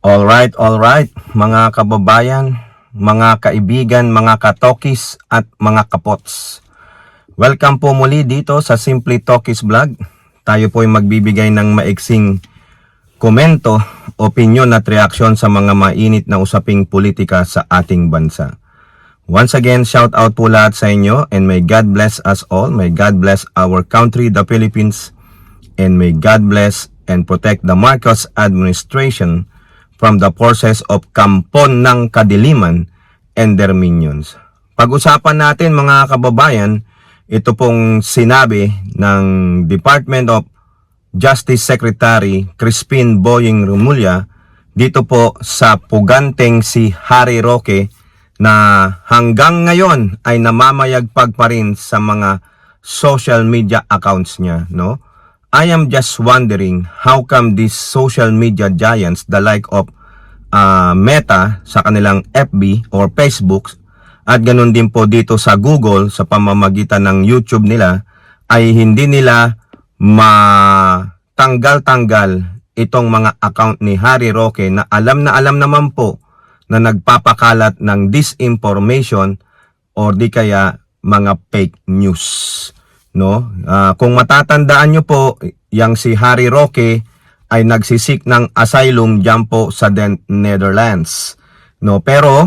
All right, mga kababayan, mga kaibigan, mga katokis at mga kapots. Welcome po muli dito sa Simply Talkies Vlog. Tayo po ay magbibigay ng maiksing komento, opinion at reaksyon sa mga mainit na usaping politika sa ating bansa. Once again, shout out po lahat sa inyo and may God bless us all. May God bless our country, the Philippines, and may God bless and protect the Marcos administration from the forces of Kampon ng Kadiliman and their minions. Pag-usapan natin mga kababayan, ito pong sinabi ng Department of Justice Secretary Crispin Boying Remulla dito po sa puganteng si Harry Roque na hanggang ngayon ay namamayagpag pa rin sa mga social media accounts niya, no? I am just wondering how come these social media giants, the like of Meta sa kanilang FB or Facebook at ganun din po dito sa Google sa pamamagitan ng YouTube nila ay hindi nila matanggal-tanggal itong mga account ni Harry Roque na alam naman po na nagpapakalat ng disinformation or di kaya mga fake news, no? Kung matatandaan nyo po, yang si Harry Roque ay nagsisik ng asylum dyan po sa Netherlands, no? Pero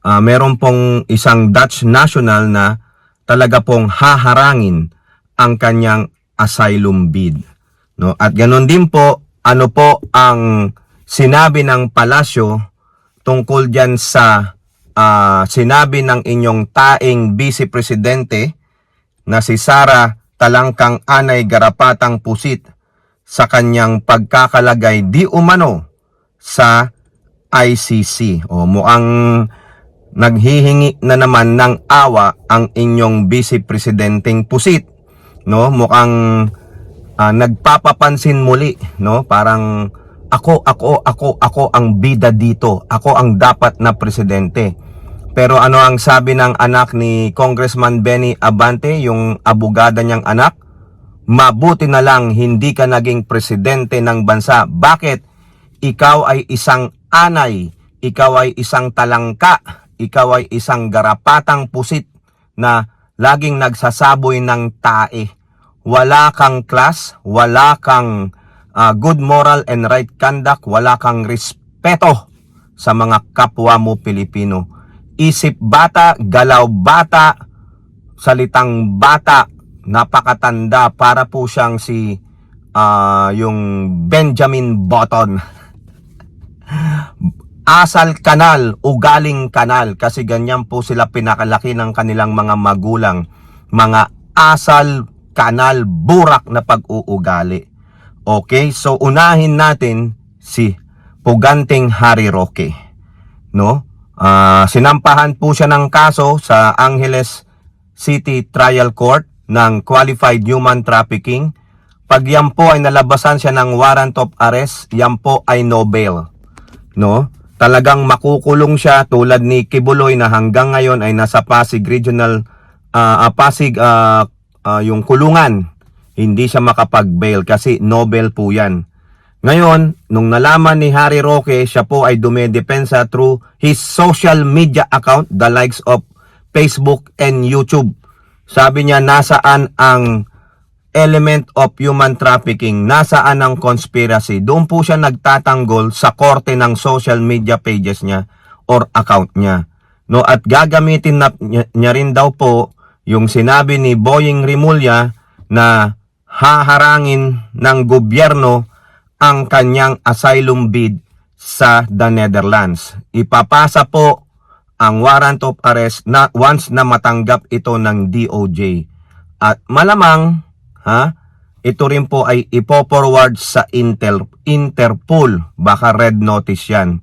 meron pong isang Dutch national na talaga pong haharangin ang kanyang asylum bid, no? At ganoon din po, ano po ang sinabi ng palasyo tungkol dyan sa sinabi ng inyong taing Vice Presidente na si Sara Talangkang Anay Garapatang Pusit sa kanyang pagkakalagay di umano sa ICC. O mukhang naghihingi na naman ng awa ang inyong Vice Presidenteng Pusit, no? Mukhang nagpapapansin muli, no? Parang ako ang bida dito. Ako ang dapat na presidente. Pero ano ang sabi ng anak ni Congressman Benny Abante, yung abogada niyang anak? Mabuti na lang hindi ka naging presidente ng bansa. Bakit? Ikaw ay isang anay, ikaw ay isang talangka, ikaw ay isang garapatang pusit na laging nagsasaboy ng tae. Wala kang class, wala kang good moral and right conduct, wala kang respeto sa mga kapwa mo Pilipino. Isip bata, galaw bata, salitang bata, napakatanda, para po siyang si yung Benjamin Button. Asal kanal, ugaling kanal, kasi ganyan po sila pinakalaki ng kanilang mga magulang. Mga asal kanal, burak na pag-uugali. Okay, so unahin natin si puganteng Harry Roque, no? Sinampahan po siya ng kaso sa Angeles City Trial Court ng Qualified Human Trafficking. Pag yan po ay nalabasan siya ng warrant of arrest, yan po ay no bail, no? Talagang makukulong siya tulad ni Kibuloy na hanggang ngayon ay nasa Pasig Regional yung kulungan. Hindi siya makapag-bail kasi no bail po yan. Ngayon, nung nalaman ni Harry Roque, siya po ay dumedepensa through his social media account, the likes of Facebook and YouTube. Sabi niya, nasaan ang element of human trafficking? Nasaan ang conspiracy? Doon po siya nagtatanggol sa korte ng social media pages niya or account niya, no? At gagamitin niya rin daw po yung sinabi ni Boying Remulla na haharangin ng gobyerno ang kanyang asylum bid sa the Netherlands. Ipapasa po ang warrant of arrest na once na matanggap ito ng DOJ. At malamang, ito rin po ay ipo-forward sa Interpol. Baka red notice yan.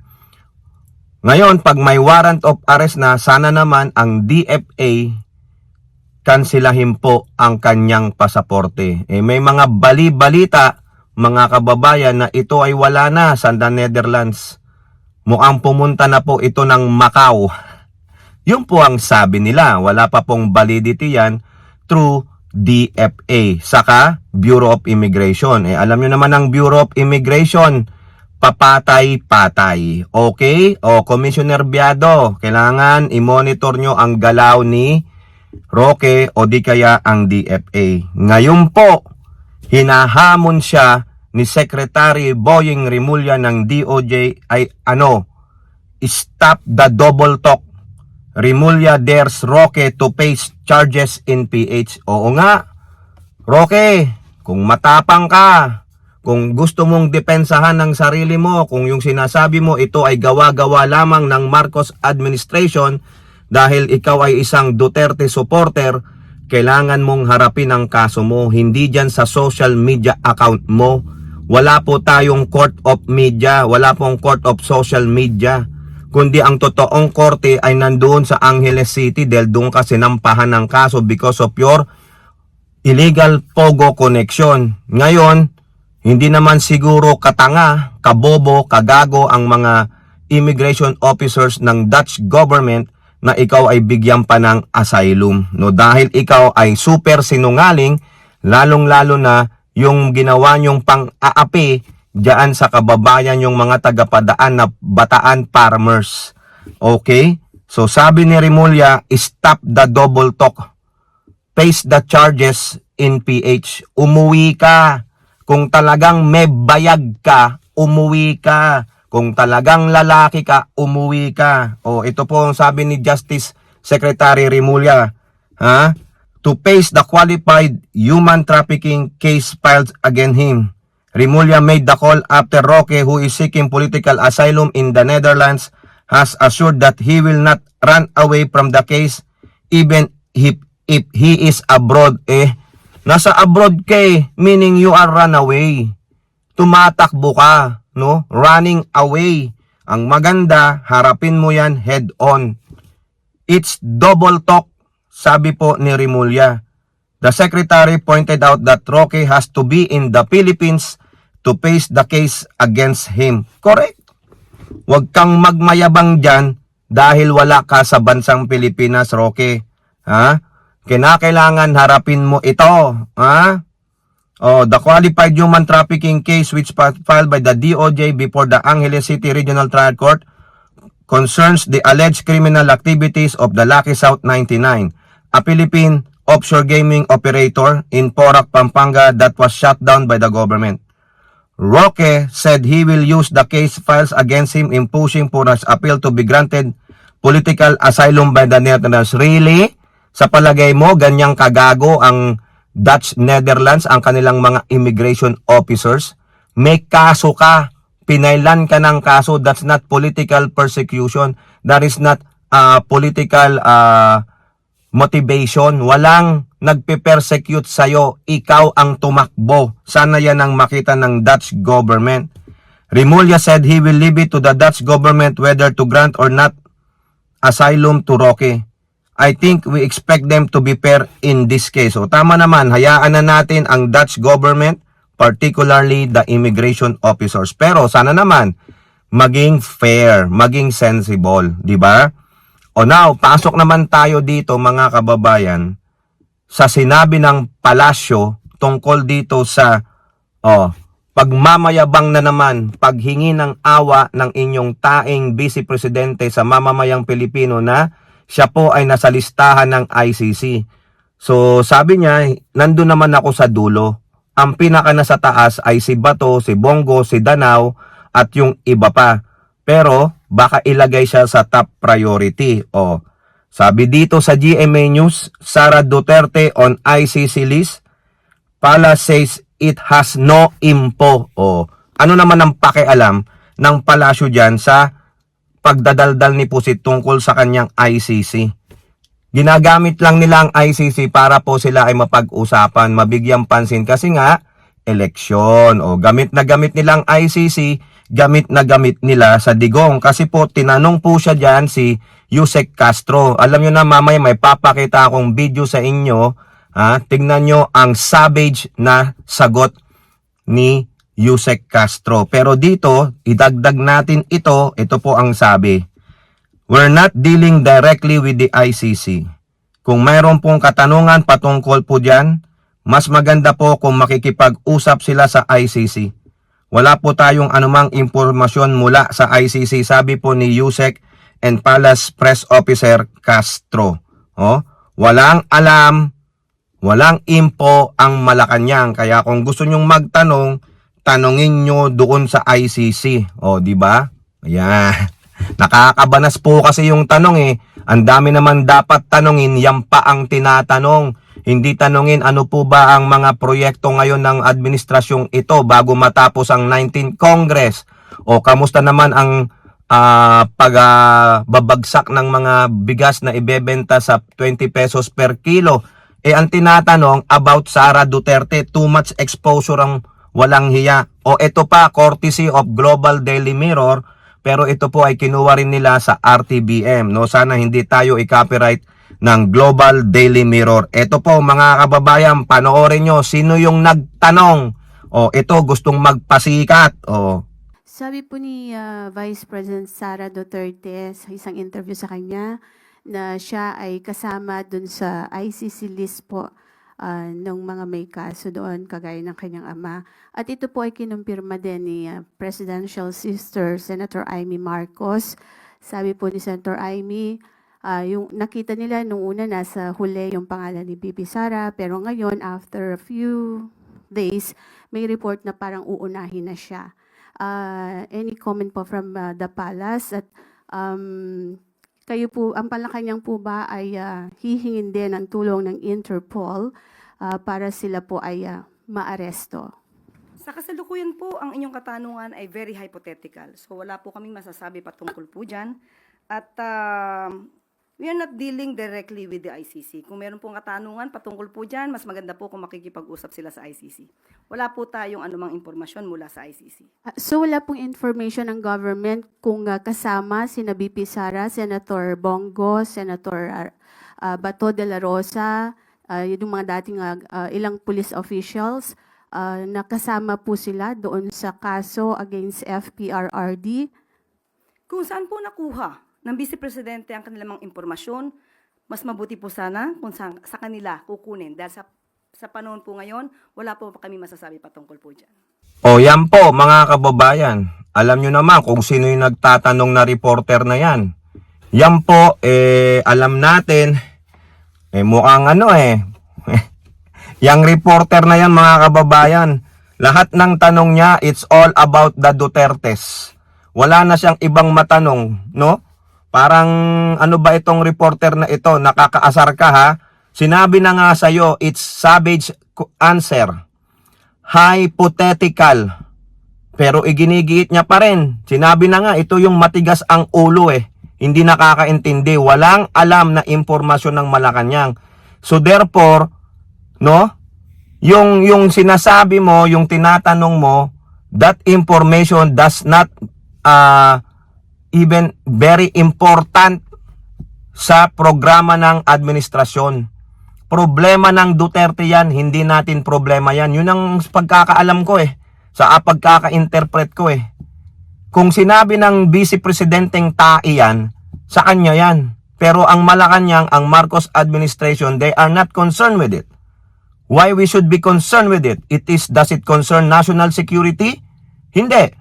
Ngayon, pag may warrant of arrest na, sana naman ang DFA kansilahin po ang kanyang pasaporte. May mga bali-balita, mga kababayan, na ito ay wala na sa the Netherlands. Mukhang pumunta na po ito ng Macau. Yun po ang sabi nila. Wala pa pong validity yan through DFA, saka Bureau of Immigration. Alam nyo naman ang Bureau of Immigration, papatay-patay. Okay? O, Commissioner Biado, kailangan i-monitor nyo ang galaw ni Roque o di kaya ang DFA. Ngayon po, hinahamon siya ni Secretary Boying Rimulya ng DOJ ay stop the double talk. Rimulya dares Roque to face charges in PH. Oo nga, Roque, kung matapang ka, kung gusto mong depensahan ng sarili mo, kung yung sinasabi mo ito ay gawa-gawa lamang ng Marcos administration dahil ikaw ay isang Duterte supporter, kailangan mong harapin ang kaso mo, hindi dyan sa social media account mo. Wala po tayong court of media, wala pong court of social media, kundi ang totoong korte ay nandoon sa Angeles City dahil doon ka sinampahan ng kaso because of your illegal Pogo connection. Ngayon, hindi naman siguro katanga, kabobo, kagago ang mga immigration officers ng Dutch government na ikaw ay bigyan pa ng asylum. No, dahil ikaw ay super sinungaling, lalong-lalo na yung ginawa nyong pang-aapi diyan sa kababayan yung mga tagapadaan na Bataan farmers. Okay? So sabi ni Rimulya, stop the double talk. Face the charges in PH. Umuwi ka. Kung talagang may bayag ka, umuwi ka. Kung talagang lalaki ka, umuwi ka. O, ito po ang sabi ni Justice Secretary Rimulya. Ha? To face the qualified human trafficking case filed against him. Rimulya made the call after Roque, who is seeking political asylum in the Netherlands, has assured that he will not run away from the case even if he is abroad. Nasa abroad ka meaning you are run away. Tumatakbo ka, no? Running away. Ang maganda, harapin mo yan head on. It's double talk, sabi po ni Rimulya. The secretary pointed out that Roque has to be in the Philippines to face the case against him. Correct. Huwag kang magmayabang dyan dahil wala ka sa bansang Pilipinas, Roque. Ha? Kinakailangan harapin mo ito. Ha? Oh, the qualified human trafficking case which filed by the DOJ before the Angeles City Regional Trial Court concerns the alleged criminal activities of the Lucky South 99, a Philippine offshore gaming operator in Porac, Pampanga that was shut down by the government. Roque said he will use the case files against him in pushing for his appeal to be granted political asylum by the Netherlands. Really? Sa palagay mo, ganyang kagago ang Dutch Netherlands, ang kanilang mga immigration officers? May kaso ka. Pinailan ka ng kaso. That's not political persecution. That is not political motivation. Walang nagpe-persecute sa'yo. Ikaw ang tumakbo. Sana yan ang makita ng Dutch government. Rimulya said he will leave it to the Dutch government whether to grant or not asylum to Roque. I think we expect them to be fair in this case. O tama naman, hayaan na natin ang Dutch government, particularly the immigration officers. Pero sana naman maging fair, maging sensible, di ba? O now, pasok naman tayo dito mga kababayan sa sinabi ng palasyo tungkol dito sa pagmamayabang na naman, paghingi ng awa ng inyong taing Vice Presidente sa mamamayang Pilipino na siya po ay nasa listahan ng ICC. So sabi niya, nandun naman ako sa dulo. Ang pinaka nasa taas ay si Bato, si Bongo, si Danao at yung iba pa. Pero baka ilagay siya sa top priority. Sabi dito sa GMA News, Sara Duterte on ICC list. Palace says it has no info. Ano naman ang pakialam ng palasyo dyan sa pagdadaldal ni Pusit tungkol sa kanyang ICC? Ginagamit lang nila ang ICC para po sila ay mapag-usapan, mabigyang pansin kasi nga, eleksyon. Gamit na gamit nilang ICC, gamit na gamit nila sa digong. Kasi po, tinanong po siya dyan si Yusek Castro. Alam nyo na mamaya may papakita akong video sa inyo. Tingnan nyo ang savage na sagot ni Yusek Castro. Pero dito, idagdag natin ito. Ito po ang sabi. We're not dealing directly with the ICC. Kung mayroon pong katanungan patungkol po dyan, mas maganda po kung makikipag-usap sila sa ICC. Wala po tayong anumang impormasyon mula sa ICC, sabi po ni Yusek and Palace Press Officer Castro. Walang alam, walang info ang Malacanang. Kaya kung gusto nyong magtanong, tanungin nyo doon sa ICC. Di ba? Ayan. Nakakabanas po kasi yung tanong eh. Ang dami naman dapat tanungin, yan pa ang tinatanong. Hindi tanungin ano po ba ang mga proyekto ngayon ng administrasyong ito bago matapos ang 19th Congress. O kamusta naman ang pagbabagsak ng mga bigas na ibebenta sa 20 pesos per kilo. Ang tinatanong about Sara Duterte, too much exposure ang walang hiya. O ito pa, courtesy of Global Daily Mirror, pero ito po ay kinuha rin nila sa RTBM. Sana hindi tayo i-copyright ng Global Daily Mirror. Ito po mga kababayan, panoorin nyo sino yung nagtanong. Ito gustong magpasikat. Sabi po ni Vice President Sara Duterte sa isang interview sa kanya na siya ay kasama dun sa ICC list po ng mga may kaso doon kagaya ng kanyang ama. At ito po ay kinumpirma din ni Presidential Sister Senator Amy Marcos. Sabi po ni Senator Amy, yung nakita nila nung una nasa huli yung pangalan ni Bibi Sara, pero ngayon after a few days may report na parang uunahin na siya. Any comment po from the palace at kayo po, ang Malacanang po ba ay hihingin din ng tulong ng Interpol para sila po ay maaresto? Sa kasalukuyan po, ang inyong katanungan ay very hypothetical. So wala po kaming masasabi patungkol po dyan. At we are not dealing directly with the ICC. Kung meron pong katanungan patungkol po dyan, mas maganda po kung makikipag-usap sila sa ICC. Wala po tayong anumang impormasyon mula sa ICC. So wala pong information ng government kung kasama sina BP Sara, Senator Bongo, Senator Bato de la Rosa, yung mga dating ilang police officials, nakasama po sila doon sa kaso against FPRRD. Kung saan po nakuha ng Vice Presidente ang kanilang mga impormasyon, mas mabuti po sana kung sa kanila kukunin. Dahil sa panahon po ngayon, wala po kami masasabi patungkol po dyan. Yan po mga kababayan. Alam nyo naman kung sino yung nagtatanong na reporter na yan. Yan po, alam natin, mukhang Yang reporter na yan mga kababayan, lahat ng tanong niya, it's all about the Dutertes. Wala na siyang ibang matanong, no? Parang ano ba itong reporter na ito? Nakakaasar ka ha? Sinabi na nga sa'yo, it's savage answer. Hypothetical. Pero iginigiit niya pa rin. Sinabi na nga, ito yung matigas ang ulo Hindi nakakaintindi. Walang alam na impormasyon ng Malacanang. So therefore, no? Yung sinasabi mo, yung tinatanong mo, that information does not even very important sa programa ng administrasyon. Problema ng Duterte yan, hindi natin problema yan. Yun ang pagkakaalam ko sa pagkaka-interpret ko Kung sinabi ng Vice Presidenteng tae yan, sa kanya yan. Pero ang Malacanang, ang Marcos administration, they are not concerned with it. Why we should be concerned with it? Does it concern national security? Hindi.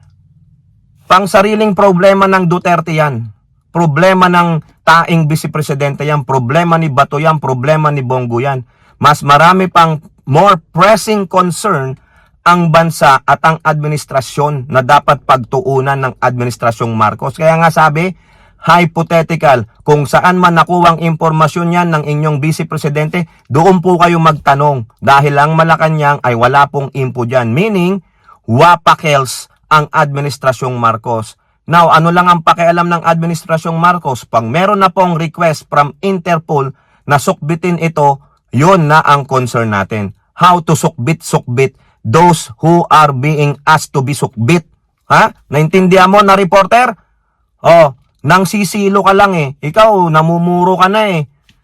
Pangsariling problema ng Duterte yan. Problema ng taing Vice Presidente yan. Problema ni Bato yan. Problema ni Bongo yan. Mas marami pang more pressing concern ang bansa at ang administrasyon na dapat pagtuunan ng administrasyong Marcos. Kaya nga sabi, hypothetical. Kung saan man nakuwang impormasyon yan ng inyong Vice Presidente, doon po kayo magtanong. Dahil ang Malacanang ay wala pong info dyan. Meaning, wapakels ang administrasyong Marcos. Now, ano lang ang pakialam ng administrasyong Marcos? Pag meron na pong request from Interpol na sukbitin ito, yun na ang concern natin. How to sukbit those who are being asked to be sukbit. Ha? Naintindihan mo na reporter? Nang sisilo ka lang Ikaw, namumuro ka na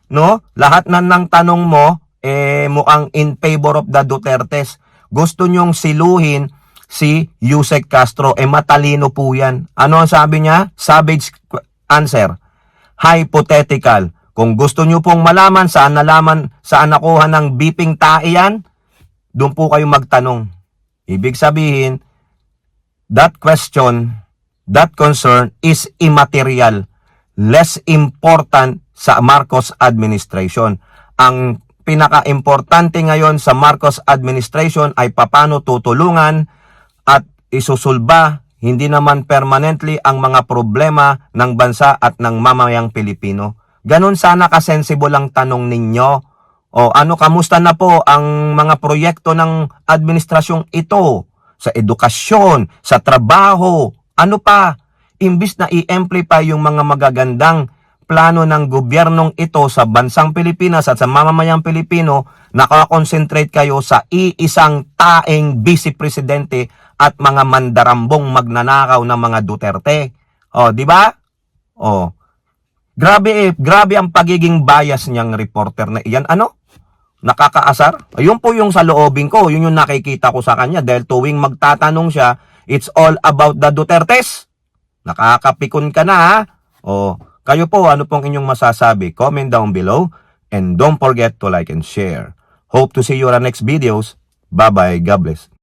No? Lahat ng tanong mo, mukhang in favor of the Dutertes. Gusto nyong siluhin si Yusek Castro. Matalino po yan. Ano ang sabi niya? Savage answer. Hypothetical. Kung gusto nyo pong malaman saan nakuha ng beeping tae yan, doon po kayo magtanong. Ibig sabihin, that question, that concern is immaterial, less important sa Marcos administration. Ang pinaka-importante ngayon sa Marcos administration ay paano tutulungan at isusulba, hindi naman permanently, ang mga problema ng bansa at ng mamayang Pilipino. Ganon sana ka-sensible ang tanong ninyo. O ano, kamusta na po ang mga proyekto ng administrasyong ito? Sa edukasyon, sa trabaho, ano pa? Imbis na i-amplify yung mga magagandang plano ng gobyernong ito sa bansang Pilipinas at sa mamamayang Pilipino, nakakonsentrate kayo sa iisang taeng vice presidente at mga mandarambong magnanakaw ng mga Duterte. O, di ba? O, grabe ang pagiging bias niyang reporter na iyan. Ano? Nakakaasar? Ayun po yung sa loobin ko. Yun yung nakikita ko sa kanya. Dahil tuwing magtatanong siya, it's all about the Dutertes. Nakakapikon ka na, ha? O, kayo po, ano pong inyong masasabi? Comment down below. And don't forget to like and share. Hope to see you on our next videos. Bye-bye. God bless.